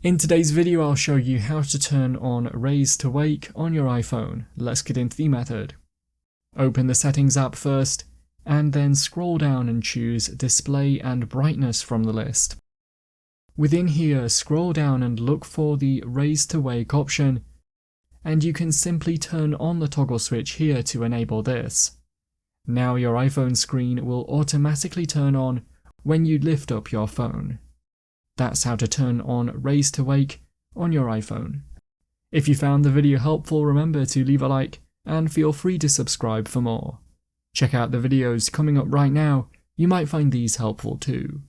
In today's video, I'll show you how to turn on Raise to Wake on your iPhone. Let's get into the method. Open the Settings app first, and then scroll down and choose Display and Brightness from the list. Within here, scroll down and look for the Raise to Wake option, and you can simply turn on the toggle switch here to enable this. Now your iPhone screen will automatically turn on when you lift up your phone. That's how to turn on Raise to Wake on your iPhone. If you found the video helpful, remember to leave a like and feel free to subscribe for more. Check out the videos coming up right now, you might find these helpful too.